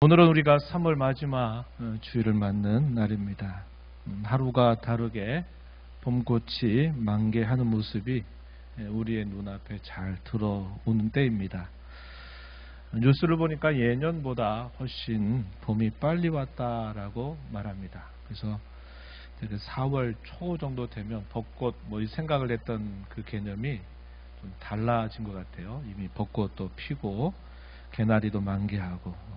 오늘은 우리가 3월 마지막 주일을 맞는 날입니다. 하루가 다르게 봄꽃이 만개하는 모습이 우리의 눈앞에 잘 들어오는 때입니다. 뉴스를 보니까 예년보다 훨씬 봄이 빨리 왔다라고 말합니다. 그래서 4월 초 정도 되면 벚꽃 이 생각을 했던 그 개념이 좀 달라진 것 같아요. 이미 벚꽃도 피고 개나리도 만개하고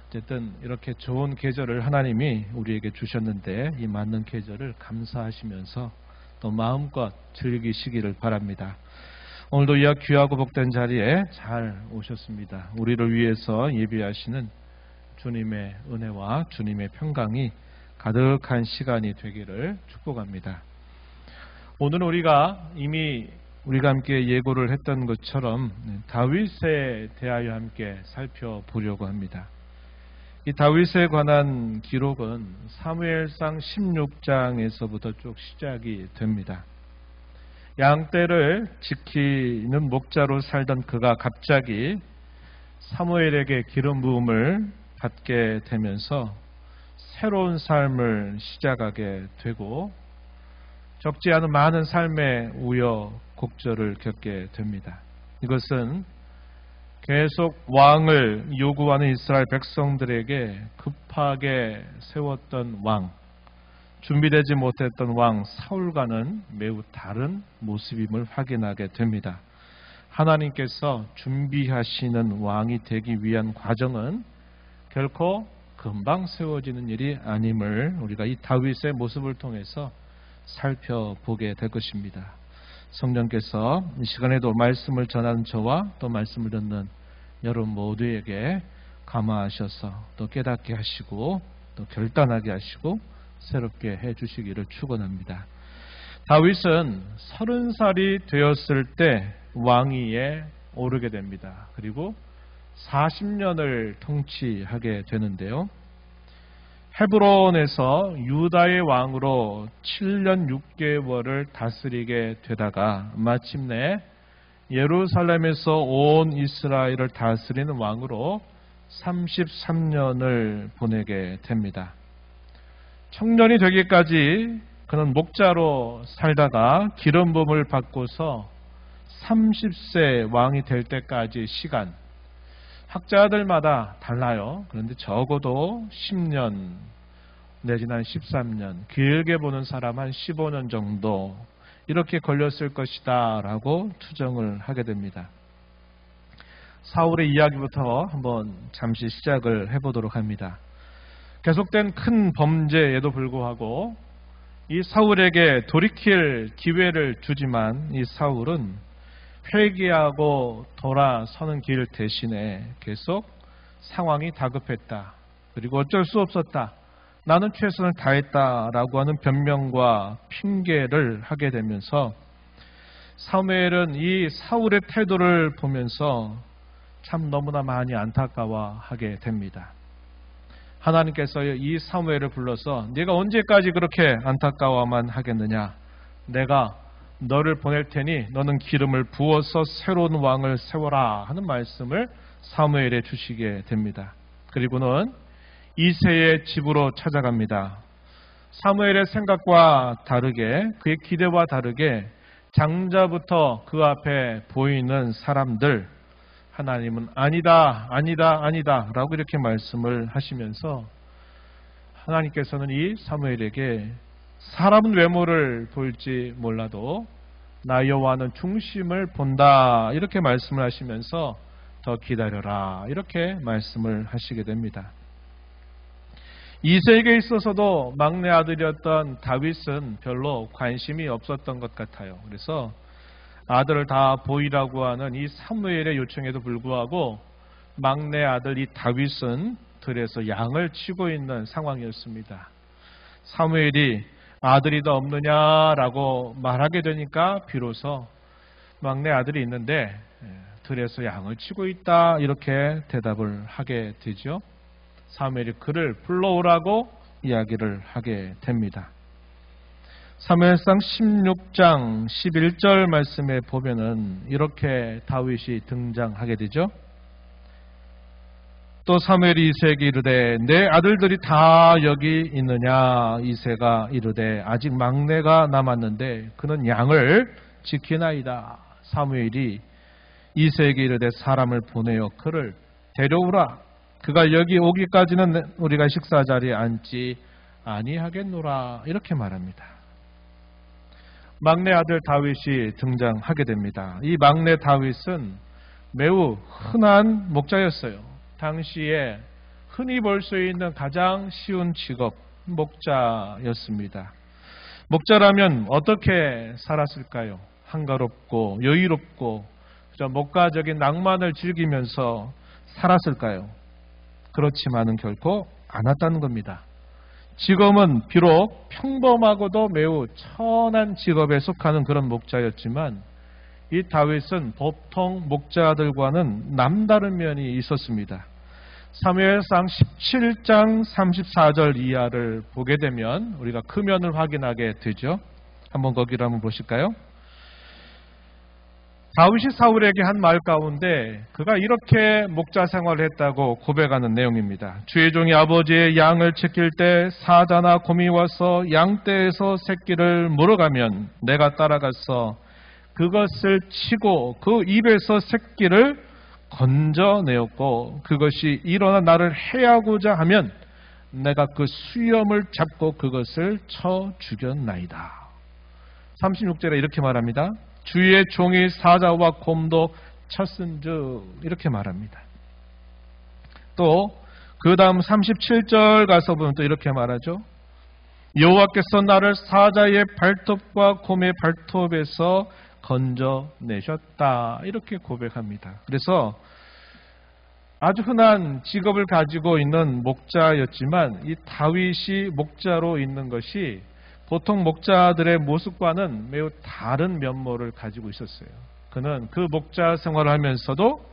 어쨌든 이렇게 좋은 계절을 하나님이 우리에게 주셨는데 이 맞는 계절을 감사하시면서 또 마음껏 즐기시기를 바랍니다. 오늘도 이 귀하고 복된 자리에 잘 오셨습니다. 우리를 위해서 예비하시는 주님의 은혜와 주님의 평강이 가득한 시간이 되기를 축복합니다. 오늘은 이미 우리가 함께 예고를 했던 것처럼 다윗에 대하여 함께 살펴보려고 합니다. 이 다윗에 관한 기록은 사무엘상 16장에서부터 쭉 시작이 됩니다. 양떼를 지키는 목자로 살던 그가 갑자기 사무엘에게 기름 부음을 받게 되면서 새로운 삶을 시작하게 되고 적지 않은 많은 삶의 우여곡절을 겪게 됩니다. 이것은 계속 왕을 요구하는 이스라엘 백성들에게 급하게 세웠던 왕, 준비되지 못했던 왕 사울과는 매우 다른 모습임을 확인하게 됩니다. 하나님께서 준비하시는 왕이 되기 위한 과정은 결코 금방 세워지는 일이 아님을 우리가 이 다윗의 모습을 통해서 살펴보게 될 것입니다. 성령께서 이 시간에도 말씀을 전하는 저와 또 말씀을 듣는 여러분 모두에게 감화하셔서 또 깨닫게 하시고 또 결단하게 하시고 새롭게 해주시기를 축원합니다. 다윗은 30살이 되었을 때 왕위에 오르게 됩니다. 그리고 40년을 통치하게 되는데요. 헤브론에서 유다의 왕으로 7년 6개월을 다스리게 되다가 마침내 예루살렘에서 온 이스라엘을 다스리는 왕으로 33년을 보내게 됩니다. 청년이 되기까지 그는 목자로 살다가 기름 부음을 받고서 30세 왕이 될 때까지 시간, 학자들마다 달라요. 그런데 적어도 10년 내지는 한 13년, 길게 보는 사람 한 15년 정도 이렇게 걸렸을 것이다 라고 추정을 하게 됩니다. 사울의 이야기부터 한번 잠시 시작을 해보도록 합니다. 계속된 큰 범죄에도 불구하고 이 사울에게 돌이킬 기회를 주지만 이 사울은 회개하고 돌아서는 길 대신에 계속 상황이 다급했다. 그리고 어쩔 수 없었다. 나는 최선을 다했다라고 하는 변명과 핑계를 하게 되면서 사무엘은 이 사울의 태도를 보면서 참 너무나 많이 안타까워하게 됩니다. 하나님께서 이 사무엘을 불러서 네가 언제까지 그렇게 안타까워만 하겠느냐? 내가 너를 보낼 테니 너는 기름을 부어서 새로운 왕을 세워라 하는 말씀을 사무엘에 주시게 됩니다. 그리고는 이새의 집으로 찾아갑니다. 사무엘의 생각과 다르게 그의 기대와 다르게 장자부터 그 앞에 보이는 사람들 하나님은 아니다 라고 이렇게 말씀을 하시면서 하나님께서는 이 사무엘에게 사람은 외모를 볼지 몰라도 나 여호와는 중심을 본다 이렇게 말씀을 하시면서 더 기다려라 이렇게 말씀을 하시게 됩니다. 이새에게 있어서도 막내 아들이었던 다윗은 별로 관심이 없었던 것 같아요. 그래서 아들을 다 보이라고 하는 이 사무엘의 요청에도 불구하고 막내 아들 이 다윗은 들에서 양을 치고 있는 상황이었습니다. 사무엘이 아들이 더 없느냐라고 말하게 되니까 비로소 막내 아들이 있는데 들에서 양을 치고 있다 이렇게 대답을 하게 되죠. 사무엘이 그를 불러오라고 이야기를 하게 됩니다. 사무엘상 16장 11절 말씀에 보면은 이렇게 다윗이 등장하게 되죠. 또 사무엘이 이새에게 이르되 내 아들들이 다 여기 있느냐. 이새가 이르되 아직 막내가 남았는데 그는 양을 지키나이다. 사무엘이 이새에게 이르되 사람을 보내어 그를 데려오라. 그가 여기 오기까지는 우리가 식사 자리에 앉지 아니하겠노라. 이렇게 말합니다. 막내 아들 다윗이 등장하게 됩니다. 이 막내 다윗은 매우 흔한 목자였어요. 당시에 흔히 볼 수 있는 가장 쉬운 직업, 목자였습니다. 목자라면 어떻게 살았을까요? 한가롭고 여유롭고 목가적인 낭만을 즐기면서 살았을까요? 그렇지만은 결코 않았다는 겁니다. 직업은 비록 평범하고도 매우 천한 직업에 속하는 그런 목자였지만 이 다윗은 보통 목자들과는 남다른 면이 있었습니다. 사무엘상 17장 34절 이하를 보게 되면 우리가 그 면을 확인하게 되죠. 한번 거기를 한번 보실까요? 다윗이 사울에게 한 말 가운데 그가 이렇게 목자 생활을 했다고 고백하는 내용입니다. 주의 종이 아버지의 양을 지킬 때 사자나 곰이 와서 양떼에서 새끼를 물어가면 내가 따라가서 그것을 치고 그 입에서 새끼를 건져내었고 그것이 일어나 나를 해하고자 하면 내가 그 수염을 잡고 그것을 쳐 죽였나이다. 36절에 이렇게 말합니다. 주의 종이 사자와 곰도 쳤은즉 이렇게 말합니다. 또 그 다음 37절 가서 보면 또 이렇게 말하죠. 여호와께서 나를 사자의 발톱과 곰의 발톱에서 건져내셨다. 이렇게 고백합니다. 그래서 아주 흔한 직업을 가지고 있는 목자였지만 이 다윗이 목자로 있는 것이 보통 목자들의 모습과는 매우 다른 면모를 가지고 있었어요. 그는 그 목자 생활을 하면서도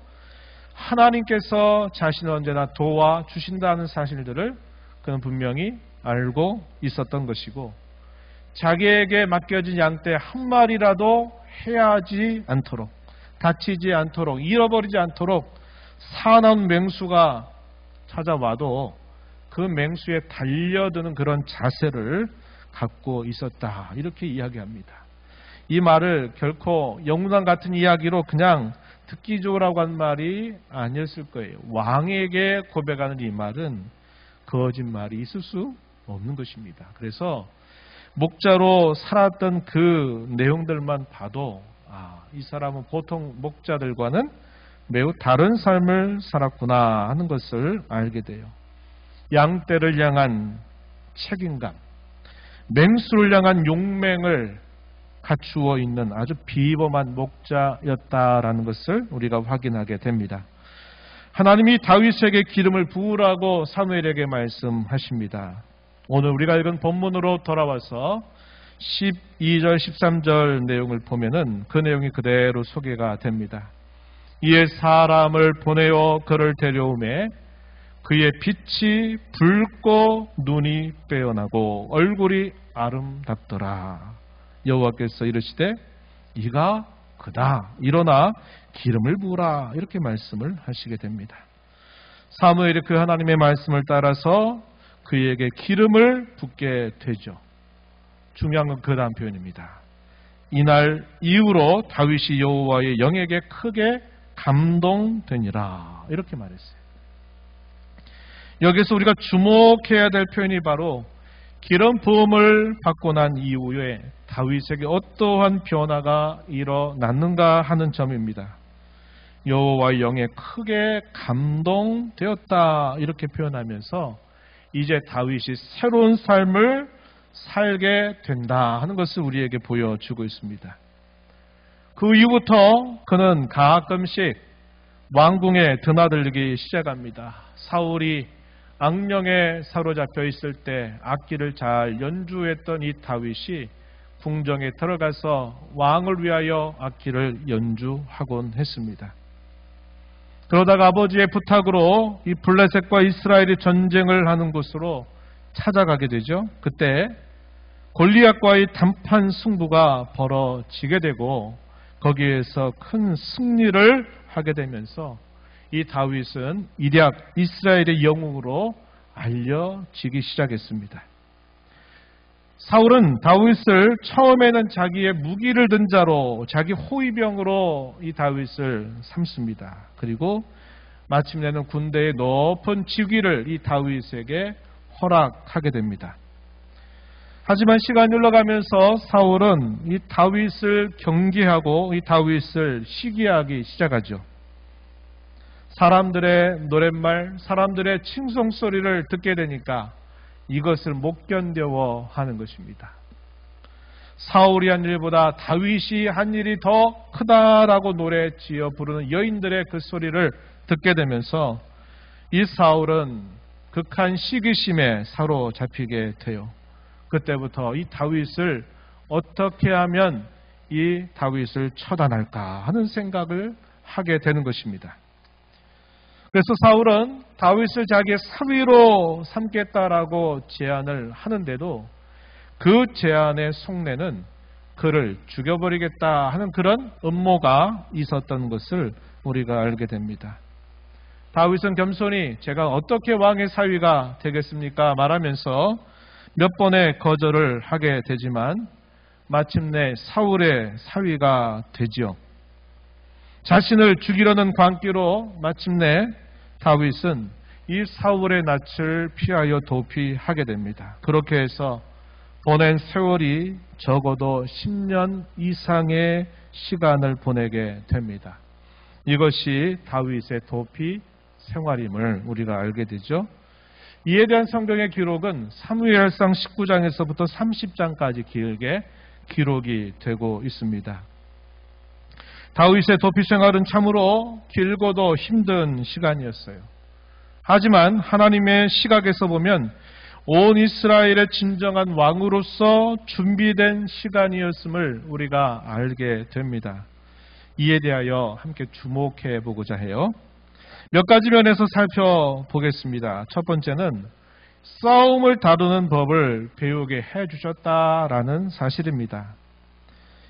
하나님께서 자신을 언제나 도와주신다는 사실들을 그는 분명히 알고 있었던 것이고 자기에게 맡겨진 양떼 한 마리라도 해하지 않도록 다치지 않도록 잃어버리지 않도록 사나운 맹수가 찾아와도 그 맹수에 달려드는 그런 자세를 갖고 있었다. 이렇게 이야기합니다. 이 말을 결코 영문학 같은 이야기로 그냥 듣기 좋으라고 한 말이 아니었을 거예요. 왕에게 고백하는 이 말은 거짓말이 있을 수 없는 것입니다. 그래서 목자로 살았던 그 내용들만 봐도 이 사람은 보통 목자들과는 매우 다른 삶을 살았구나 하는 것을 알게 돼요. 양떼를 향한 책임감, 맹수를 향한 용맹을 갖추어 있는 아주 비범한 목자였다라는 것을 우리가 확인하게 됩니다. 하나님이 다윗에게 기름을 부으라고 사무엘에게 말씀하십니다. 오늘 우리가 읽은 본문으로 돌아와서 12절 13절 내용을 보면은 그 내용이 그대로 소개가 됩니다. 이에 사람을 보내어 그를 데려오매 그의 빛이 붉고 눈이 빼어나고 얼굴이 아름답더라. 여호와께서 이르시되 이가 그다. 일어나 기름을 부으라. 이렇게 말씀을 하시게 됩니다. 사무엘이 그 하나님의 말씀을 따라서 그에게 기름을 붓게 되죠. 중요한 건 그 다음 표현입니다. 이날 이후로 다윗이 여호와의 영에게 크게 감동되니라. 이렇게 말했어요. 여기서 우리가 주목해야 될 표현이 바로 기름 부음을 받고 난 이후에 다윗에게 어떠한 변화가 일어났는가 하는 점입니다. 여호와의 영에 크게 감동되었다. 이렇게 표현하면서 이제 다윗이 새로운 삶을 살게 된다 하는 것을 우리에게 보여주고 있습니다. 그 이후부터 그는 가끔씩 왕궁에 드나들기 시작합니다. 사울이 악령에 사로잡혀 있을 때 악기를 잘 연주했던 이 다윗이 궁정에 들어가서 왕을 위하여 악기를 연주하곤 했습니다. 그러다가 아버지의 부탁으로 이 블레셋과 이스라엘이 전쟁을 하는 곳으로 찾아가게 되죠. 그때 골리앗과의 단판 승부가 벌어지게 되고 거기에서 큰 승리를 하게 되면서 이 다윗은 일약 이스라엘의 영웅으로 알려지기 시작했습니다. 사울은 다윗을 처음에는 자기의 무기를 든 자로, 자기 호위병으로 이 다윗을 삼습니다. 그리고 마침내는 군대의 높은 직위를 이 다윗에게 허락하게 됩니다. 하지만 시간이 흘러가면서 사울은 이 다윗을 경계하고 이 다윗을 시기하기 시작하죠. 사람들의 노랫말, 사람들의 칭송소리를 듣게 되니까 이것을 못 견뎌 하는 것입니다. 사울이 한 일보다 다윗이 한 일이 더 크다라고 노래 지어 부르는 여인들의 그 소리를 듣게 되면서 이 사울은 극한 시기심에 사로잡히게 돼요. 그때부터 이 다윗을 어떻게 하면 이 다윗을 처단할까 하는 생각을 하게 되는 것입니다. 그래서 사울은 다윗을 자기의 사위로 삼겠다라고 제안을 하는데도 그 제안의 속내는 그를 죽여버리겠다 하는 그런 음모가 있었던 것을 우리가 알게 됩니다. 다윗은 겸손히 제가 어떻게 왕의 사위가 되겠습니까? 말하면서 몇 번의 거절을 하게 되지만 마침내 사울의 사위가 되지요. 자신을 죽이려는 광기로 마침내 다윗은 이 사울의 낯을 피하여 도피하게 됩니다. 그렇게 해서 보낸 세월이 적어도 10년 이상의 시간을 보내게 됩니다. 이것이 다윗의 도피 생활임을 우리가 알게 되죠. 이에 대한 성경의 기록은 사무엘상 19장에서부터 30장까지 길게 기록이 되고 있습니다. 다윗의 도피 생활은 참으로 길고도 힘든 시간이었어요. 하지만 하나님의 시각에서 보면 온 이스라엘의 진정한 왕으로서 준비된 시간이었음을 우리가 알게 됩니다. 이에 대하여 함께 주목해 보고자 해요. 몇 가지 면에서 살펴보겠습니다. 첫 번째는 싸움을 다루는 법을 배우게 해주셨다라는 사실입니다.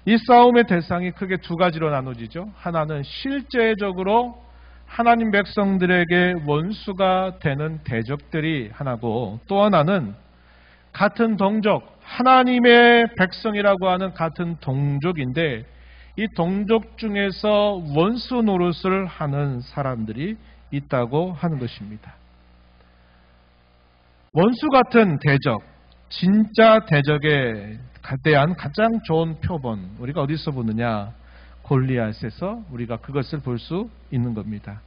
이 싸움의 대상이 크게 두 가지로 나눠지죠. 하나는 실제적으로 하나님 백성들에게 원수가 되는 대적들이 하나고, 또 하나는 같은 동족, 하나님의 백성이라고 하는 같은 동족인데 이 동족 중에서 원수 노릇을 하는 사람들이 있다고 하는 것입니다. 원수 같은 대적, 진짜 대적에 대한 가장 좋은 표본, 우리가 어디서 보느냐? 골리앗에서 우리가 그것을 볼 수 있는 겁니다.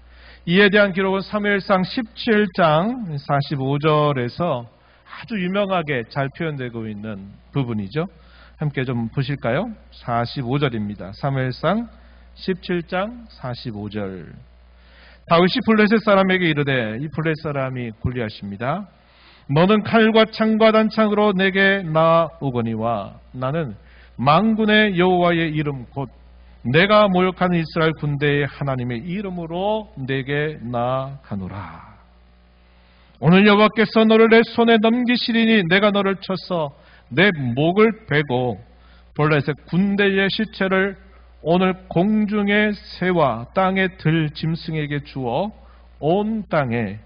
이에 대한 기록은 사무엘상 17장 45절에서 아주 유명하게 잘 표현되고 있는 부분이죠. 함께 좀 보실까요? 45절입니다. 사무엘상 17장 45절. 다윗이 블레셋 사람에게 이르되, 이 블레셋 사람이 골리앗입니다. 너는 칼과 창과 단창으로 내게 나오거니와 나는 만군의 여호와의 이름 곧 내가 모욕하는 이스라엘 군대의 하나님의 이름으로 내게 나아가노라. 오늘 여호와께서 너를 내 손에 넘기시리니 내가 너를 쳐서 내 목을 베고 블레셋 군대의 시체를 오늘 공중의 새와 땅의 들 짐승에게 주어 온 땅에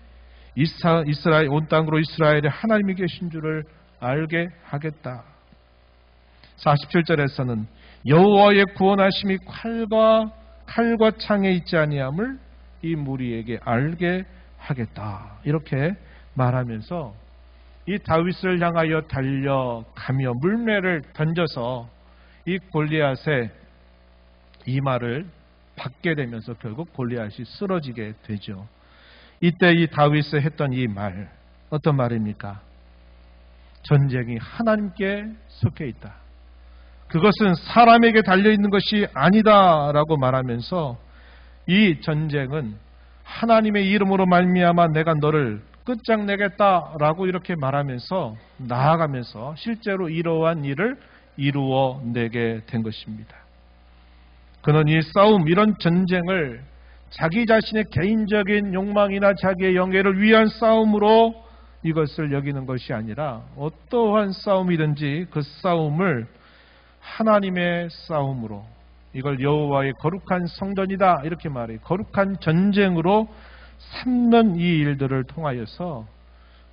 이스라엘 온 땅으로 이스라엘의 하나님이 계신 줄을 알게 하겠다. 47절에서는 여호와의 구원하심이 칼과 창에 있지 아니함을 이 무리에게 알게 하겠다. 이렇게 말하면서 이 다윗을 향하여 달려가며 물매를 던져서 이 골리앗의 이마를 받게 되면서 결국 골리앗이 쓰러지게 되죠. 이때 이 다윗이 했던 이 말, 어떤 말입니까? 전쟁이 하나님께 속해 있다. 그것은 사람에게 달려있는 것이 아니다라고 말하면서 이 전쟁은 하나님의 이름으로 말미암아 내가 너를 끝장내겠다라고 이렇게 말하면서 나아가면서 실제로 이러한 일을 이루어내게 된 것입니다. 그는 이 싸움, 이런 전쟁을 자기 자신의 개인적인 욕망이나 자기의 영예를 위한 싸움으로 이것을 여기는 것이 아니라 어떠한 싸움이든지 그 싸움을 하나님의 싸움으로, 이걸 여호와의 거룩한 성전이다 이렇게 말해요. 거룩한 전쟁으로 삼는 이 일들을 통하여서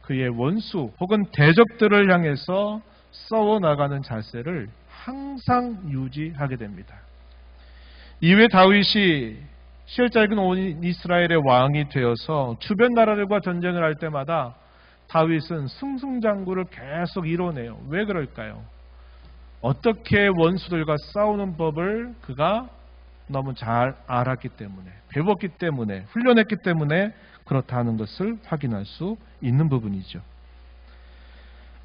그의 원수 혹은 대적들을 향해서 싸워나가는 자세를 항상 유지하게 됩니다. 이후에 다윗이 실제로는 온 이스라엘의 왕이 되어서 주변 나라들과 전쟁을 할 때마다 다윗은 승승장구를 계속 이뤄내요. 왜 그럴까요? 어떻게 원수들과 싸우는 법을 그가 너무 잘 알았기 때문에, 배웠기 때문에, 훈련했기 때문에 그렇다는 것을 확인할 수 있는 부분이죠.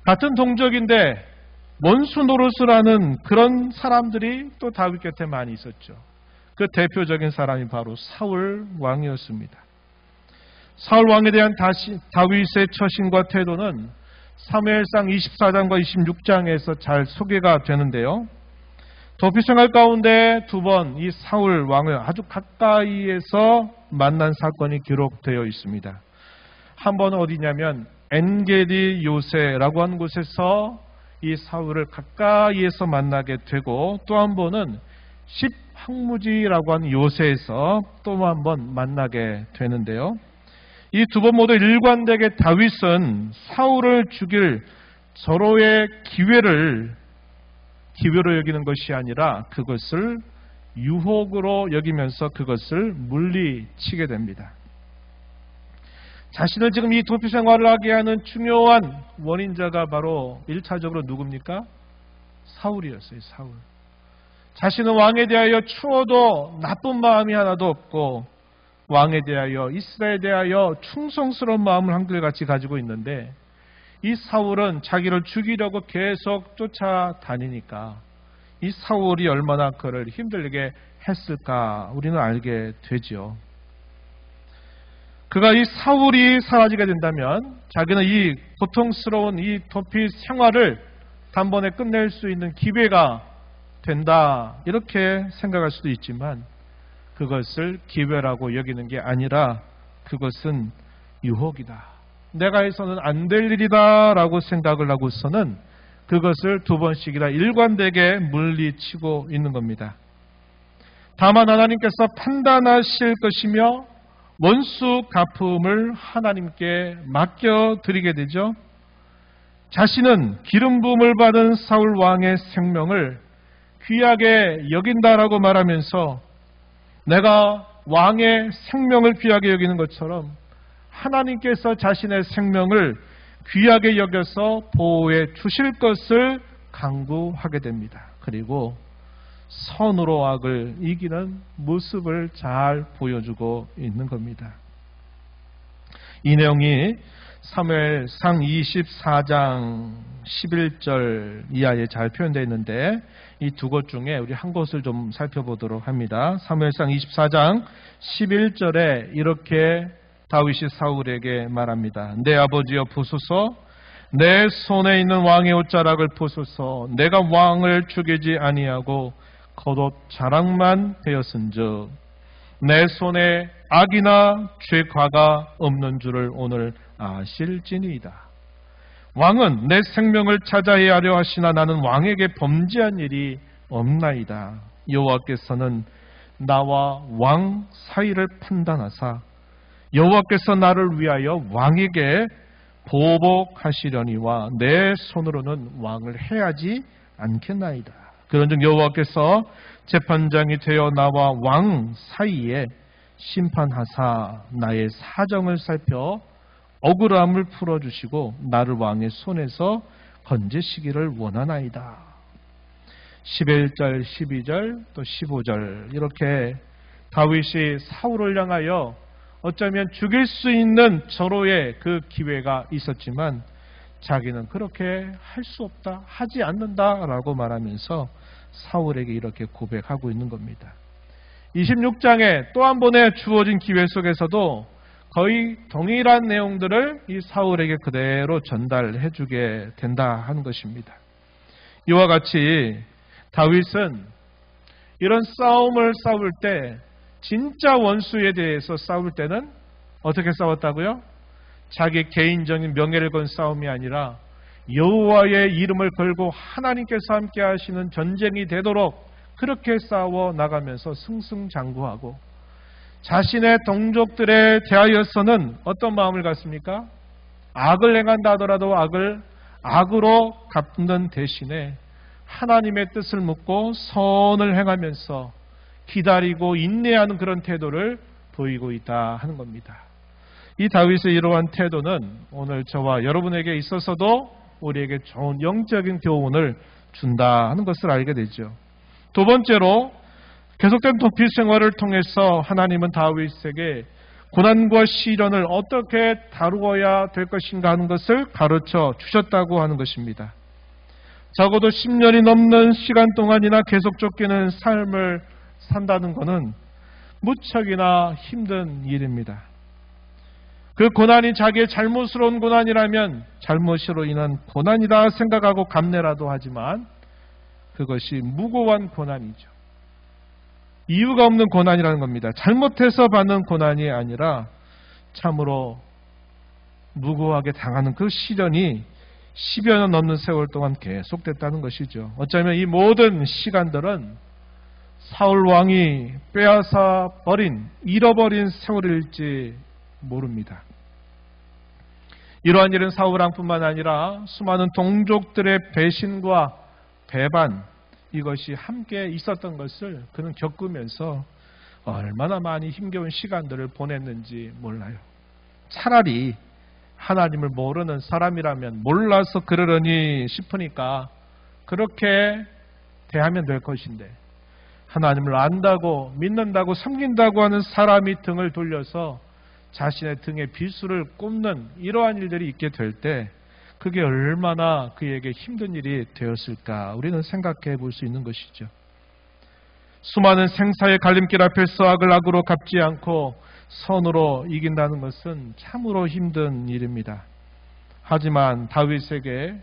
같은 동족인데 원수 노릇을 하는 그런 사람들이 또 다윗 곁에 많이 있었죠. 그 대표적인 사람이 바로 사울 왕이었습니다. 사울 왕에 대한 다윗의 처신과 태도는 사무엘상 24장과 26장에서 잘 소개가 되는데요. 도피생활 가운데 두 번 이 사울 왕을 아주 가까이에서 만난 사건이 기록되어 있습니다. 한 번은 어디냐면 엔게디 요새라고 하는 곳에서 이 사울을 가까이에서 만나게 되고, 또 한 번은 십항무지라고 하는 요새에서 또 한 번 만나게 되는데요. 이 두 번 모두 일관되게 다윗은 사울을 죽일 절호의 기회로 여기는 것이 아니라 그것을 유혹으로 여기면서 그것을 물리치게 됩니다. 자신을 지금 이 도피 생활을 하게 하는 중요한 원인자가 바로 1차적으로 누굽니까? 사울이었어요. 사울. 자신은 왕에 대하여 추워도 나쁜 마음이 하나도 없고, 왕에 대하여, 이스라엘에 대하여 충성스러운 마음을 한결같이 가지고 있는데, 이 사울은 자기를 죽이려고 계속 쫓아다니니까 이 사울이 얼마나 그를 힘들게 했을까 우리는 알게 되죠. 그가 이 사울이 사라지게 된다면 자기는 이 고통스러운 이 도피 생활을 단번에 끝낼 수 있는 기회가 된다 이렇게 생각할 수도 있지만, 그것을 기회라고 여기는 게 아니라 그것은 유혹이다, 내가 해서는 안 될 일이다 라고 생각을 하고서는 그것을 두 번씩이나 일관되게 물리치고 있는 겁니다. 다만 하나님께서 판단하실 것이며 원수 갚음을 하나님께 맡겨드리게 되죠. 자신은 기름 부음을 받은 사울 왕의 생명을 귀하게 여긴다라고 말하면서 내가 왕의 생명을 귀하게 여기는 것처럼 하나님께서 자신의 생명을 귀하게 여겨서 보호해 주실 것을 강구하게 됩니다. 그리고 선으로 악을 이기는 모습을 잘 보여주고 있는 겁니다. 이 내용이 사무엘상 24장 11절 이하에 잘 표현되어 있는데, 이 두 곳 중에 우리 한 곳을 좀 살펴보도록 합니다. 사무엘상 24장 11절에 이렇게 다윗이 사울에게 말합니다. 내 아버지여 보소서, 내 손에 있는 왕의 옷자락을 보소서. 내가 왕을 죽이지 아니하고 겉옷 자락만 베었은즉 내 손에 악이나 죄과가 없는 줄을 오늘 아실지니이다. 왕은 내 생명을 찾아야 하려 하시나 나는 왕에게 범죄한 일이 없나이다. 여호와께서는 나와 왕 사이를 판단하사 여호와께서 나를 위하여 왕에게 보복하시려니와 내 손으로는 왕을 해하지 않겠나이다. 그런즉 여호와께서 재판장이 되어 나와 왕 사이에 심판하사 나의 사정을 살펴 억울함을 풀어주시고 나를 왕의 손에서 건지시기를 원하나이다. 11절, 12절, 또 15절 이렇게 다윗이 사울을 향하여 어쩌면 죽일 수 있는 절호의 그 기회가 있었지만 자기는 그렇게 할 수 없다, 하지 않는다라고 말하면서 사울에게 이렇게 고백하고 있는 겁니다. 26장에 또 한 번의 주어진 기회 속에서도 거의 동일한 내용들을 이 사울에게 그대로 전달해 주게 된다 하는 것입니다. 이와 같이 다윗은 이런 싸움을 싸울 때 진짜 원수에 대해서 싸울 때는 어떻게 싸웠다고요? 자기 개인적인 명예를 건 싸움이 아니라 여호와의 이름을 걸고 하나님께서 함께 하시는 전쟁이 되도록 그렇게 싸워 나가면서 승승장구하고 자신의 동족들에 대하여서는 어떤 마음을 갖습니까? 악을 행한다 하더라도 악을 악으로 갚는 대신에 하나님의 뜻을 묻고 선을 행하면서 기다리고 인내하는 그런 태도를 보이고 있다 하는 겁니다. 이 다윗의 이러한 태도는 오늘 저와 여러분에게 있어서도 우리에게 좋은 영적인 교훈을 준다 하는 것을 알게 되죠. 두 번째로 계속된 도피 생활을 통해서 하나님은 다윗에게 고난과 시련을 어떻게 다루어야 될 것인가 하는 것을 가르쳐 주셨다고 하는 것입니다. 적어도 10년이 넘는 시간 동안이나 계속 쫓기는 삶을 산다는 것은 무척이나 힘든 일입니다. 그 고난이 자기의 잘못으로 온 고난이라면 잘못으로 인한 고난이다 생각하고 감내라도 하지만 그것이 무고한 고난이죠. 이유가 없는 고난이라는 겁니다. 잘못해서 받는 고난이 아니라 참으로 무고하게 당하는 그 시련이 10여 년 넘는 세월 동안 계속됐다는 것이죠. 어쩌면 이 모든 시간들은 사울 왕이 빼앗아 버린, 잃어버린 세월일지 모릅니다. 이러한 일은 사울 왕뿐만 아니라 수많은 동족들의 배신과 배반, 이것이 함께 있었던 것을 그는 겪으면서 얼마나 많이 힘겨운 시간들을 보냈는지 몰라요. 차라리 하나님을 모르는 사람이라면 몰라서 그러려니 싶으니까 그렇게 대하면 될 것인데, 하나님을 안다고 믿는다고 섬긴다고 하는 사람이 등을 돌려서 자신의 등에 비수를 꼽는 이러한 일들이 있게 될 때 그게 얼마나 그에게 힘든 일이 되었을까 우리는 생각해 볼 수 있는 것이죠. 수많은 생사의 갈림길 앞에서 악을 악으로 갚지 않고 선으로 이긴다는 것은 참으로 힘든 일입니다. 하지만 다윗에게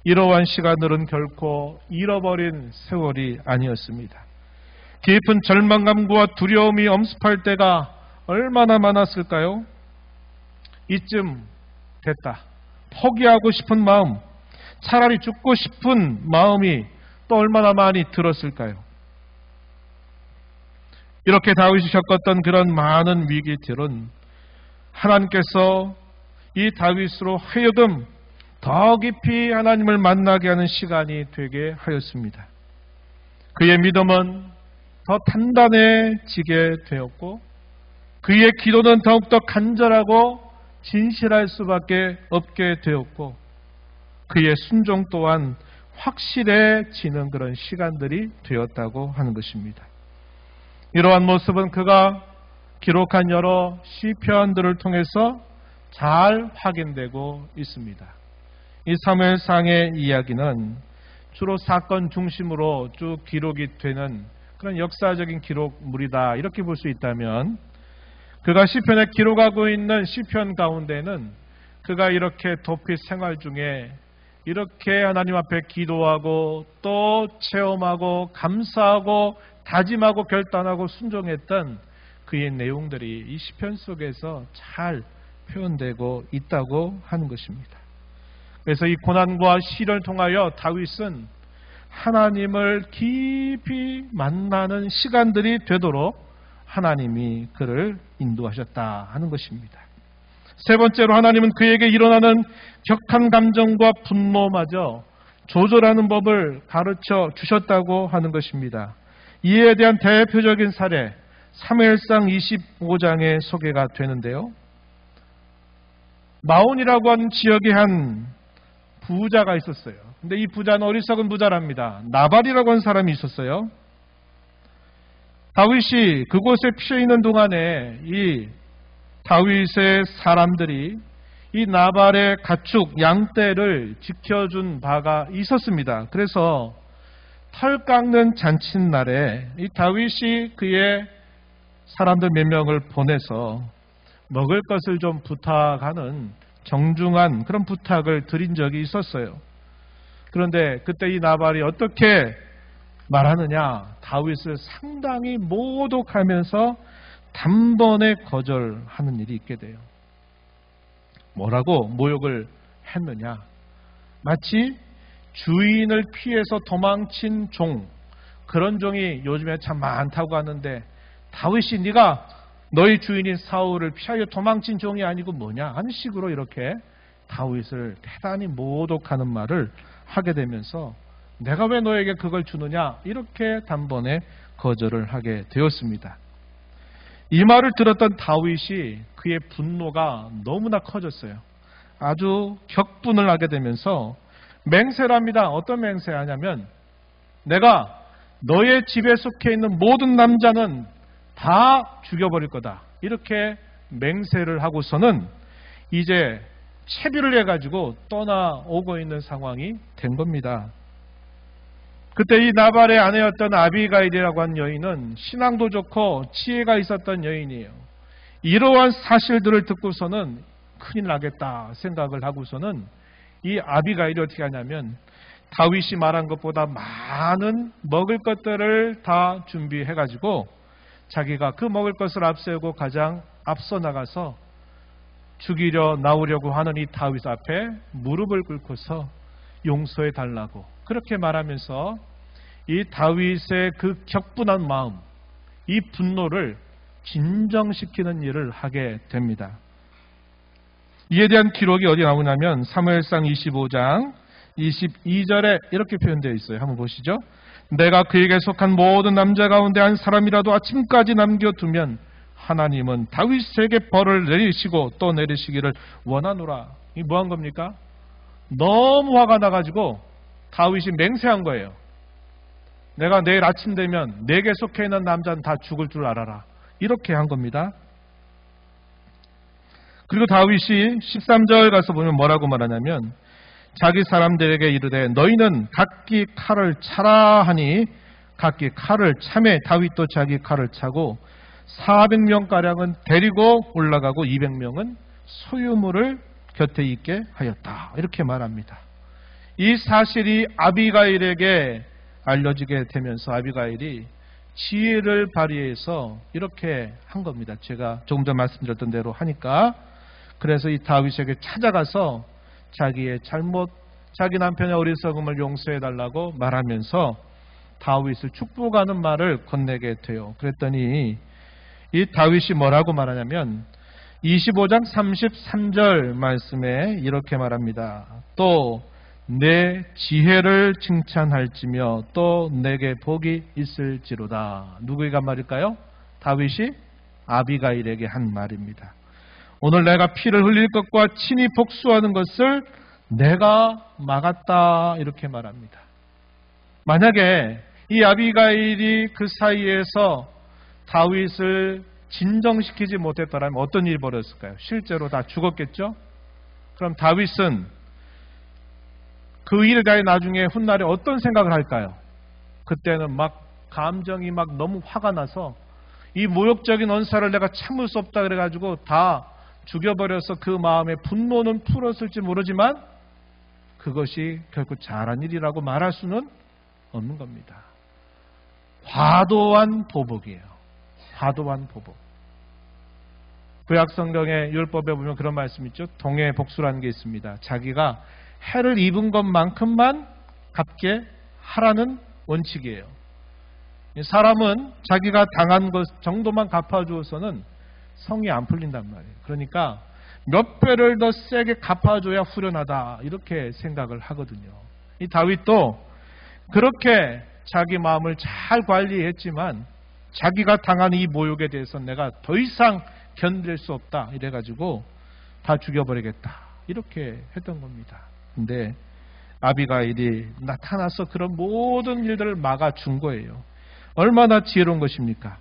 이러한 시간들은 결코 잃어버린 세월이 아니었습니다. 깊은 절망감과 두려움이 엄습할 때가 얼마나 많았을까요? 이쯤 됐다. 포기하고 싶은 마음, 차라리 죽고 싶은 마음이 또 얼마나 많이 들었을까요? 이렇게 다윗이 겪었던 그런 많은 위기들은 하나님께서 이 다윗으로 하여금 더 깊이 하나님을 만나게 하는 시간이 되게 하였습니다. 그의 믿음은 더 단단해지게 되었고 그의 기도는 더욱더 간절하고 진실할 수밖에 없게 되었고 그의 순종 또한 확실해지는 그런 시간들이 되었다고 하는 것입니다. 이러한 모습은 그가 기록한 여러 시편들을 통해서 잘 확인되고 있습니다. 이 사무엘상의 이야기는 주로 사건 중심으로 쭉 기록이 되는 그런 역사적인 기록물이다 이렇게 볼 수 있다면, 그가 시편에 기록하고 있는 시편 가운데는 그가 이렇게 도피 생활 중에 이렇게 하나님 앞에 기도하고 또 체험하고 감사하고 다짐하고 결단하고 순종했던 그의 내용들이 이 시편 속에서 잘 표현되고 있다고 하는 것입니다. 그래서 이 고난과 시련을 통하여 다윗은 하나님을 깊이 만나는 시간들이 되도록 하나님이 그를 인도하셨다 하는 것입니다. 세 번째로 하나님은 그에게 일어나는 격한 감정과 분노마저 조절하는 법을 가르쳐 주셨다고 하는 것입니다. 이에 대한 대표적인 사례 사무엘상 25장에 소개가 되는데요. 마온이라고 하는 지역에 한 부자가 있었어요. 근데 이 부자는 어리석은 부자랍니다. 나발이라고 하는 사람이 있었어요. 다윗이 그곳에 피해 있는 동안에 이 다윗의 사람들이 이 나발의 가축, 양떼를 지켜준 바가 있었습니다. 그래서 털 깎는 잔칫날에 이 다윗이 그의 사람들 몇 명을 보내서 먹을 것을 좀 부탁하는 정중한 그런 부탁을 드린 적이 있었어요. 그런데 그때 이 나발이 어떻게 말하느냐, 다윗을 상당히 모독하면서 단번에 거절하는 일이 있게 돼요. 뭐라고 모욕을 했느냐, 마치 주인을 피해서 도망친 종, 그런 종이 요즘에 참 많다고 하는데 다윗이 네가 너희 주인인 사울을 피하여 도망친 종이 아니고 뭐냐 하는 식으로 이렇게 다윗을 대단히 모독하는 말을 하게 되면서 내가 왜 너에게 그걸 주느냐 이렇게 단번에 거절을 하게 되었습니다. 이 말을 들었던 다윗이 그의 분노가 너무나 커졌어요. 아주 격분을 하게 되면서 맹세를 합니다. 어떤 맹세를 하냐면 내가 너의 집에 속해 있는 모든 남자는 다 죽여버릴 거다. 이렇게 맹세를 하고서는 이제 채비를 해가지고 떠나오고 있는 상황이 된 겁니다. 그때 이 나발의 아내였던 아비가일이라고 하는 여인은 신앙도 좋고 지혜가 있었던 여인이에요. 이러한 사실들을 듣고서는 큰일 나겠다 생각을 하고서는 이 아비가일이 어떻게 하냐면 다윗이 말한 것보다 많은 먹을 것들을 다 준비해가지고 자기가 그 먹을 것을 앞세우고 가장 앞서 나가서 죽이려 나오려고 하는 이 다윗 앞에 무릎을 꿇고서 용서해 달라고 그렇게 말하면서 이 다윗의 그 격분한 마음, 이 분노를 진정시키는 일을 하게 됩니다. 이에 대한 기록이 어디 나오냐면 사무엘상 25장 22절에 이렇게 표현되어 있어요. 한번 보시죠. 내가 그에게 속한 모든 남자 가운데 한 사람이라도 아침까지 남겨두면 하나님은 다윗에게 벌을 내리시고 또 내리시기를 원하노라. 이 뭐한 겁니까? 너무 화가 나가지고 다윗이 맹세한 거예요. 내가 내일 아침 되면 내게 속해 있는 남자는 다 죽을 줄 알아라. 이렇게 한 겁니다. 그리고 다윗이 13절 가서 보면 뭐라고 말하냐면 자기 사람들에게 이르되 너희는 각기 칼을 차라 하니 각기 칼을 차매 다윗도 자기 칼을 차고 400명가량은 데리고 올라가고 200명은 소유물을 곁에 있게 하였다. 이렇게 말합니다. 이 사실이 아비가일에게 알려지게 되면서 아비가일이 지혜를 발휘해서 이렇게 한 겁니다. 제가 조금 전 말씀드렸던 대로 하니까 그래서 이 다윗에게 찾아가서 자기의 잘못, 자기 남편의 어리석음을 용서해달라고 말하면서 다윗을 축복하는 말을 건네게 돼요. 그랬더니 이 다윗이 뭐라고 말하냐면 25장 33절 말씀에 이렇게 말합니다. 또 내 지혜를 칭찬할지며 또 내게 복이 있을지로다. 누구에게 한 말일까요? 다윗이 아비가일에게 한 말입니다. 오늘 내가 피를 흘릴 것과 친히 복수하는 것을 내가 막았다. 이렇게 말합니다. 만약에 이 아비가일이 그 사이에서 다윗을 진정시키지 못했더라면 어떤 일이 벌어졌을까요? 실제로 다 죽었겠죠? 그럼 다윗은 그 일을 가해 나중에 훗날에 어떤 생각을 할까요? 그때는 막 감정이 막 너무 화가 나서 이 모욕적인 언사를 내가 참을 수 없다 그래가지고 다 죽여버려서 그 마음의 분노는 풀었을지 모르지만 그것이 결코 잘한 일이라고 말할 수는 없는 겁니다. 과도한 보복이에요. 과도한 보복. 구약성경의 율법에 보면 그런 말씀이 있죠. 동해 복수라는 게 있습니다. 자기가 해를 입은 것만큼만 갚게 하라는 원칙이에요. 사람은 자기가 당한 것 정도만 갚아주어서는 성이 안 풀린단 말이에요. 그러니까 몇 배를 더 세게 갚아줘야 후련하다 이렇게 생각을 하거든요. 이 다윗도 그렇게 자기 마음을 잘 관리했지만 자기가 당한 이 모욕에 대해서는 내가 더 이상 견딜 수 없다 이래가지고 다 죽여버리겠다 이렇게 했던 겁니다. 근데 아비가일이 나타나서 그런 모든 일들을 막아준 거예요. 얼마나 지혜로운 것입니까?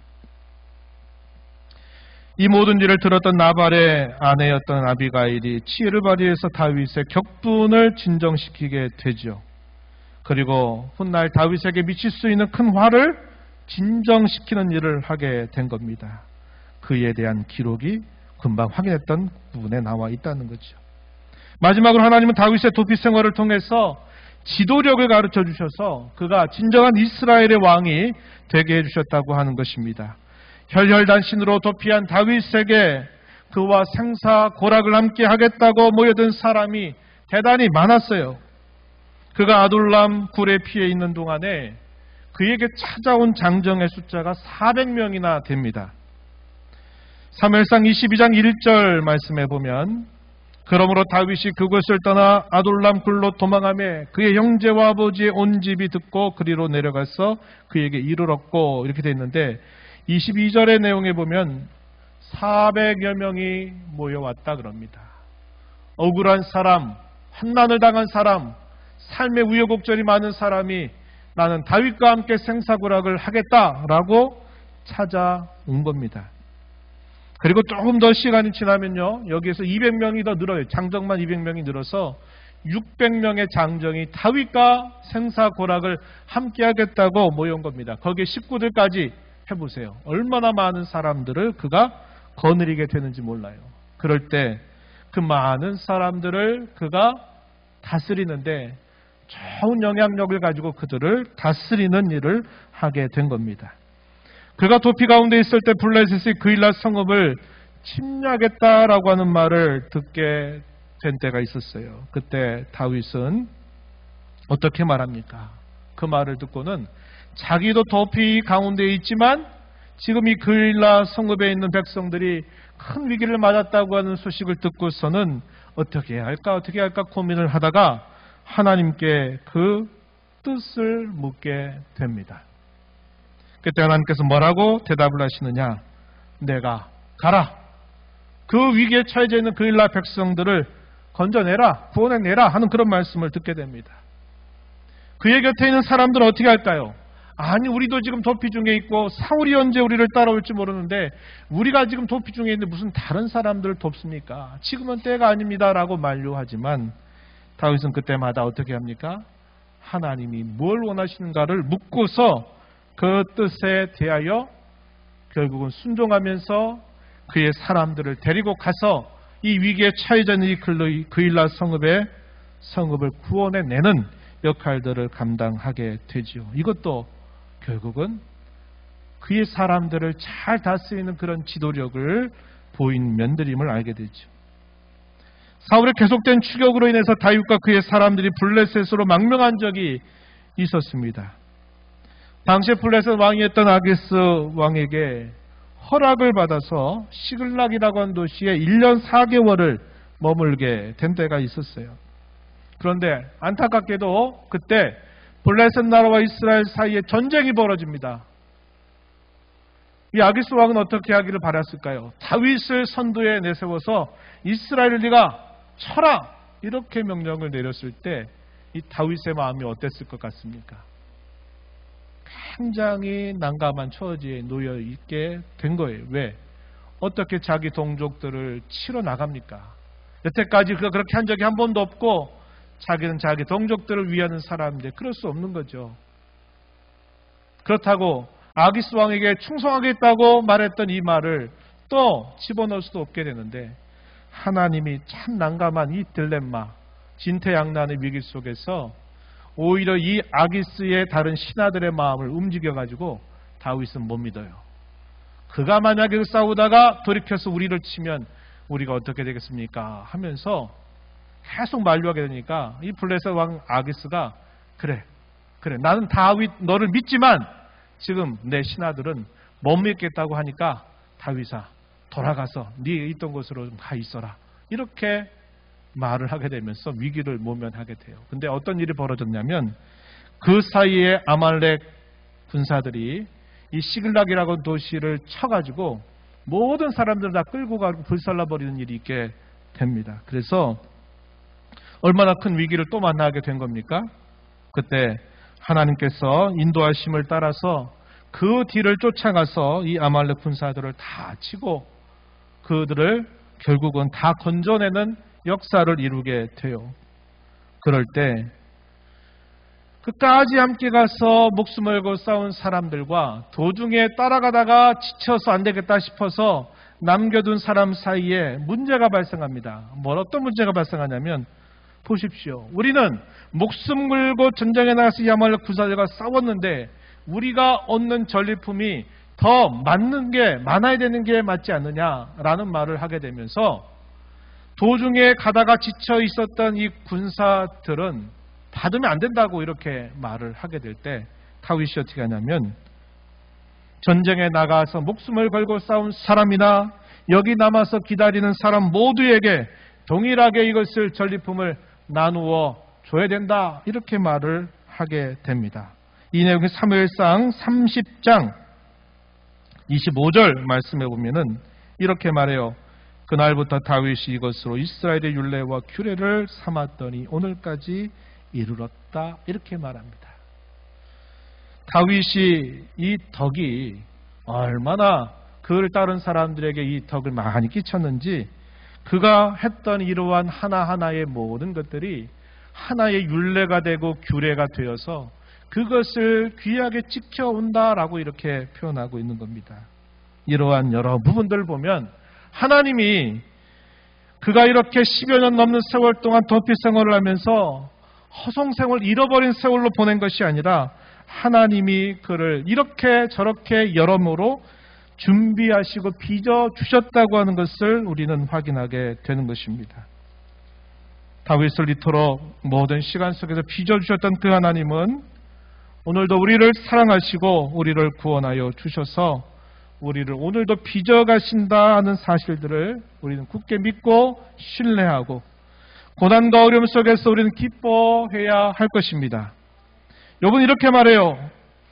이 모든 일을 들었던 나발의 아내였던 아비가일이 지혜를 발휘해서 다윗의 격분을 진정시키게 되죠. 그리고 훗날 다윗에게 미칠 수 있는 큰 화를 진정시키는 일을 하게 된 겁니다. 그에 대한 기록이 금방 확인했던 부분에 나와 있다는 거죠. 마지막으로 하나님은 다윗의 도피 생활을 통해서 지도력을 가르쳐 주셔서 그가 진정한 이스라엘의 왕이 되게 해주셨다고 하는 것입니다. 혈혈단신으로 도피한 다윗에게 그와 생사고락을 함께 하겠다고 모여든 사람이 대단히 많았어요. 그가 아둘람 굴에 피해 있는 동안에 그에게 찾아온 장정의 숫자가 400명이나 됩니다. 사무엘상 22장 1절 말씀에 보면 그러므로 다윗이 그곳을 떠나 아돌람 굴로 도망하며 그의 형제와 아버지의 온 집이 듣고 그리로 내려가서 그에게 이르렀고 이렇게 되어 있는데 22절의 내용에 보면 400여 명이 모여왔다 그럽니다. 억울한 사람, 환난을 당한 사람, 삶의 우여곡절이 많은 사람이 나는 다윗과 함께 생사구락을 하겠다라고 찾아온 겁니다. 그리고 조금 더 시간이 지나면요, 여기에서 200명이 더 늘어요. 장정만 200명이 늘어서 600명의 장정이 다윗과 생사고락을 함께 하겠다고 모여온 겁니다. 거기에 식구들까지 해보세요. 얼마나 많은 사람들을 그가 거느리게 되는지 몰라요. 그럴 때 그 많은 사람들을 그가 다스리는데 좋은 영향력을 가지고 그들을 다스리는 일을 하게 된 겁니다. 그가 도피 가운데 있을 때 블레셋이 그일라 성읍을 침략했다라고 하는 말을 듣게 된 때가 있었어요. 그때 다윗은 어떻게 말합니까? 그 말을 듣고는 자기도 도피 가운데 있지만 지금 이 그일라 성읍에 있는 백성들이 큰 위기를 맞았다고 하는 소식을 듣고서는 어떻게 해야 할까 고민을 하다가 하나님께 그 뜻을 묻게 됩니다. 그때 하나님께서 뭐라고 대답을 하시느냐? 내가 가라. 그 위기에 처해져 있는 그일라 백성들을 건져내라, 구원해내라 하는 그런 말씀을 듣게 됩니다. 그의 곁에 있는 사람들은 어떻게 할까요? 아니, 우리도 지금 도피 중에 있고 사울이 언제 우리를 따라올지 모르는데 우리가 지금 도피 중에 있는데 무슨 다른 사람들을 돕습니까? 지금은 때가 아닙니다라고 만류하지만 다윗은 그때마다 어떻게 합니까? 하나님이 뭘 원하시는가를 묻고서 그 뜻에 대하여 결국은 순종하면서 그의 사람들을 데리고 가서 이 위기에 처해져 있는 이 그일라 성읍을 구원해내는 역할들을 감당하게 되지요. 이것도 결국은 그의 사람들을 잘 다스리는 그런 지도력을 보인 면들임을 알게 되죠. 사울의 계속된 추격으로 인해서 다윗과 그의 사람들이 블레셋으로 망명한 적이 있었습니다. 당시 블레셋 왕이었던 아기스 왕에게 허락을 받아서 시글락이라고 하는 도시에 1년 4개월을 머물게 된 때가 있었어요. 그런데 안타깝게도 그때 블레셋 나라와 이스라엘 사이에 전쟁이 벌어집니다. 이 아기스 왕은 어떻게 하기를 바랐을까요? 다윗을 선두에 내세워서 이스라엘을 네가 쳐라! 이렇게 명령을 내렸을 때 이 다윗의 마음이 어땠을 것 같습니까? 굉장히 난감한 처지에 놓여 있게 된 거예요. 왜? 어떻게 자기 동족들을 치러 나갑니까? 여태까지 그가 그렇게 한 적이 한 번도 없고 자기는 자기 동족들을 위하는 사람인데 그럴 수 없는 거죠. 그렇다고 아기스 왕에게 충성하겠다고 말했던 이 말을 또 집어넣을 수도 없게 되는데 하나님이 참 난감한 이 딜레마, 진퇴양난의 위기 속에서 오히려 이 아기스의 다른 신하들의 마음을 움직여가지고 다윗은 못 믿어요. 그가 만약에 싸우다가 돌이켜서 우리를 치면 우리가 어떻게 되겠습니까? 하면서 계속 만류하게 되니까 이 블레셋 왕 아기스가 그래 나는 다윗 너를 믿지만 지금 내 신하들은 못 믿겠다고 하니까 다윗아 돌아가서 네 있던 곳으로 좀 가 있어라. 이렇게 말을 하게 되면서 위기를 모면하게 돼요. 근데 어떤 일이 벌어졌냐면 그 사이에 아말렉 군사들이 이 시글락이라고 도시를 쳐가지고 모든 사람들을 다 끌고 가고 불살라버리는 일이 있게 됩니다. 그래서 얼마나 큰 위기를 또 만나게 된 겁니까? 그때 하나님께서 인도하심을 따라서 그 뒤를 쫓아가서 이 아말렉 군사들을 다 치고 그들을 결국은 다 건져내는 역사를 이루게 돼요. 그럴 때 끝까지 함께 가서 목숨을 걸고 싸운 사람들과 도중에 따라가다가 지쳐서 안 되겠다 싶어서 남겨둔 사람 사이에 문제가 발생합니다. 어떤 문제가 발생하냐면 보십시오. 우리는 목숨 걸고 전쟁에 나가서 이 아말렉 군사들과 싸웠는데 우리가 얻는 전리품이 더 맞는 게 많아야 되는 게 맞지 않느냐라는 말을 하게 되면서 도중에 가다가 지쳐 있었던 이 군사들은 받으면 안 된다고 이렇게 말을 하게 될 때 다윗이 어떻게 하냐면 전쟁에 나가서 목숨을 걸고 싸운 사람이나 여기 남아서 기다리는 사람 모두에게 동일하게 이것을 전리품을 나누어 줘야 된다. 이렇게 말을 하게 됩니다. 이 내용이 사무엘상 30장 25절 말씀해 보면은 이렇게 말해요. 그날부터 다윗이 이것으로 이스라엘의 율례와 규례를 삼았더니 오늘까지 이르렀다. 이렇게 말합니다. 다윗이 이 덕이 얼마나 그를 따른 사람들에게 이 덕을 많이 끼쳤는지 그가 했던 이러한 하나하나의 모든 것들이 하나의 율례가 되고 규례가 되어서 그것을 귀하게 지켜온다라고 이렇게 표현하고 있는 겁니다. 이러한 여러 부분들을 보면 하나님이 그가 이렇게 10여 년 넘는 세월 동안 도피 생활을 하면서 허송세월 잃어버린 세월로 보낸 것이 아니라 하나님이 그를 이렇게 저렇게 여러모로 준비하시고 빚어주셨다고 하는 것을 우리는 확인하게 되는 것입니다. 다윗을 이토록 모든 시간 속에서 빚어주셨던 그 하나님은 오늘도 우리를 사랑하시고 우리를 구원하여 주셔서 우리를 오늘도 빚어가신다 하는 사실들을 우리는 굳게 믿고 신뢰하고 고난과 어려움 속에서 우리는 기뻐해야 할 것입니다. 여러분 이렇게 말해요.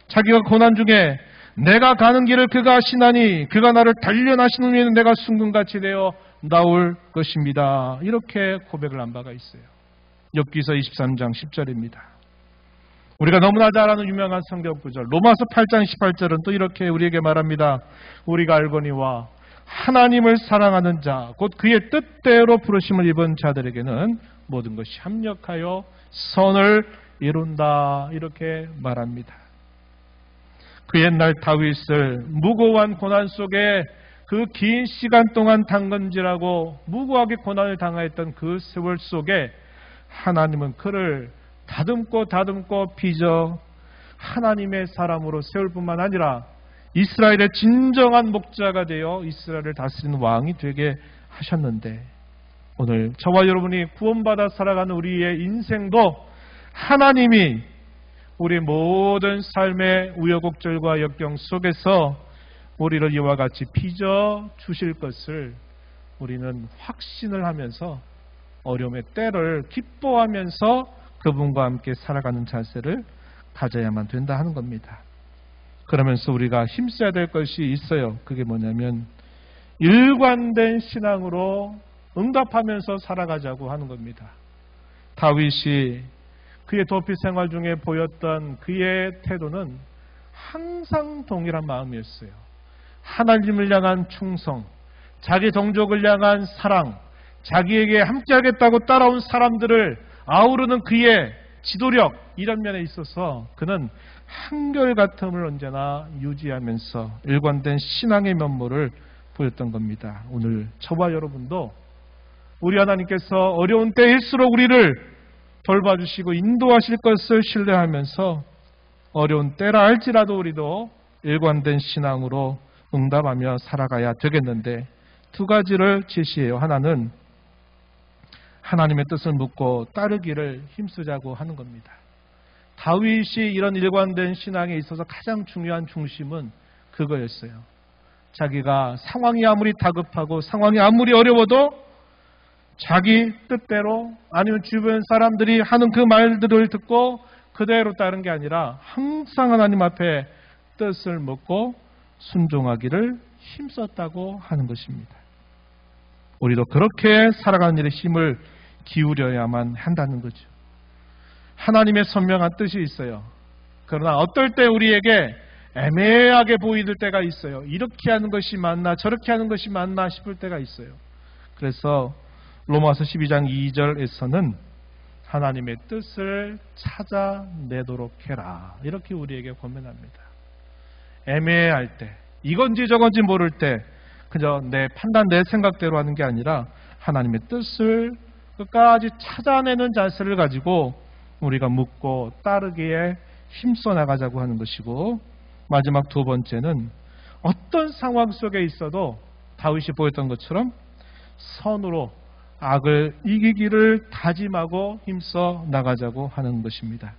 자기가 고난 중에 내가 가는 길을 그가 아시나니 그가 나를 단련하시는 후에는 내가 순금같이 되어 나올 것입니다. 이렇게 고백을 한 바가 있어요. 욥기서 23장 10절입니다. 우리가 너무나 잘 아는 유명한 성경 구절 로마서 8장 18절은 또 이렇게 우리에게 말합니다. 우리가 알거니와 하나님을 사랑하는 자 곧 그의 뜻대로 부르심을 입은 자들에게는 모든 것이 합력하여 선을 이룬다. 이렇게 말합니다. 그 옛날 다윗을 무고한 고난 속에 그 긴 시간 동안 당근질하고 무고하게 고난을 당하였던 그 세월 속에 하나님은 그를 다듬고 빚어 하나님의 사람으로 세울 뿐만 아니라 이스라엘의 진정한 목자가 되어 이스라엘을 다스리는 왕이 되게 하셨는데 오늘 저와 여러분이 구원받아 살아가는 우리의 인생도 하나님이 우리 모든 삶의 우여곡절과 역경 속에서 우리를 이와 같이 빚어 주실 것을 우리는 확신을 하면서 어려움의 때를 기뻐하면서 그분과 함께 살아가는 자세를 가져야만 된다 하는 겁니다. 그러면서 우리가 힘써야 될 것이 있어요. 그게 뭐냐면 일관된 신앙으로 응답하면서 살아가자고 하는 겁니다. 다윗이 그의 도피 생활 중에 보였던 그의 태도는 항상 동일한 마음이었어요. 하나님을 향한 충성, 자기 동족을 향한 사랑, 자기에게 함께하겠다고 따라온 사람들을 아우르는 그의 지도력, 이런 면에 있어서 그는 한결같음을 언제나 유지하면서 일관된 신앙의 면모를 보였던 겁니다. 오늘 저와 여러분도 우리 하나님께서 어려운 때일수록 우리를 돌봐주시고 인도하실 것을 신뢰하면서 어려운 때라 할지라도 우리도 일관된 신앙으로 응답하며 살아가야 되겠는데 두 가지를 제시해요. 하나는 하나님의 뜻을 묻고 따르기를 힘쓰자고 하는 겁니다. 다윗이 이런 일관된 신앙에 있어서 가장 중요한 중심은 그거였어요. 자기가 상황이 아무리 다급하고 상황이 아무리 어려워도 자기 뜻대로 아니면 주변 사람들이 하는 그 말들을 듣고 그대로 따른 게 아니라 항상 하나님 앞에 뜻을 묻고 순종하기를 힘썼다고 하는 것입니다. 우리도 그렇게 살아가는 일에 힘을 기울여야만 한다는 거죠. 하나님의 선명한 뜻이 있어요. 그러나 어떨 때 우리에게 애매하게 보이는 때가 있어요. 이렇게 하는 것이 맞나 저렇게 하는 것이 맞나 싶을 때가 있어요. 그래서 로마서 12장 2절에서는 하나님의 뜻을 찾아내도록 해라. 이렇게 우리에게 권면합니다. 애매할 때, 이건지 저건지 모를 때 그저 내 판단, 내 생각대로 하는 게 아니라 하나님의 뜻을 끝까지 찾아내는 자세를 가지고 우리가 묻고 따르기에 힘써 나가자고 하는 것이고, 마지막 두 번째는 어떤 상황 속에 있어도 다윗이 보였던 것처럼 선으로 악을 이기기를 다짐하고 힘써 나가자고 하는 것입니다.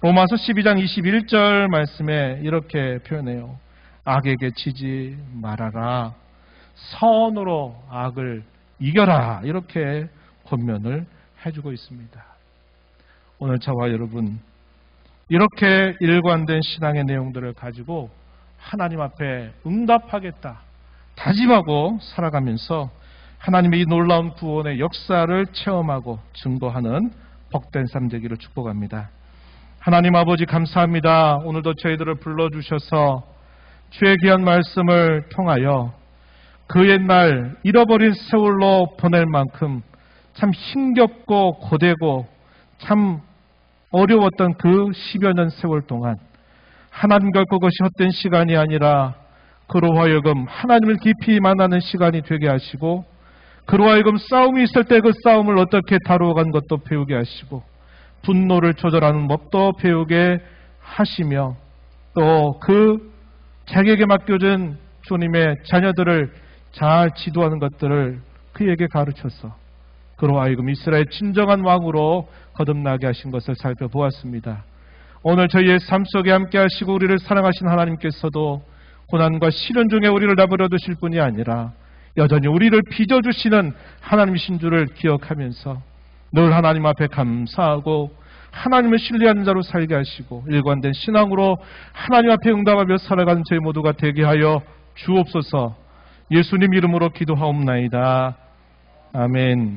로마서 12장 21절 말씀에 이렇게 표현해요. 악에게 치지 말아라. 선으로 악을 이겨라. 이렇게 권면을 해주고 있습니다. 오늘 저와 여러분, 이렇게 일관된 신앙의 내용들을 가지고 하나님 앞에 응답하겠다 다짐하고 살아가면서 하나님의 이 놀라운 구원의 역사를 체험하고 증거하는 복된 삶 되기를 축복합니다. 하나님 아버지 감사합니다. 오늘도 저희들을 불러주셔서 주의 귀한 말씀을 통하여 그 옛날 잃어버린 세월로 보낼 만큼 참 힘겹고 고되고 참 어려웠던 그 10여 년 세월 동안 하나님과 그것이 헛된 시간이 아니라 그로 하여금 하나님을 깊이 만나는 시간이 되게 하시고 그로 하여금 싸움이 있을 때 그 싸움을 어떻게 다루어간 것도 배우게 하시고 분노를 조절하는 법도 배우게 하시며 또 그 자기에게 맡겨진 주님의 자녀들을 잘 지도하는 것들을 그에게 가르쳐서 그로 하여금 이스라엘 진정한 왕으로 거듭나게 하신 것을 살펴보았습니다. 오늘 저희의 삶 속에 함께 하시고 우리를 사랑하신 하나님께서도 고난과 시련 중에 우리를 내버려 두실 뿐이 아니라 여전히 우리를 빚어주시는 하나님이신 줄을 기억하면서 늘 하나님 앞에 감사하고 하나님을 신뢰하는 자로 살게 하시고 일관된 신앙으로 하나님 앞에 응답하며 살아가는 저희 모두가 되게 하여 주옵소서. 예수님 이름으로 기도하옵나이다. 아멘.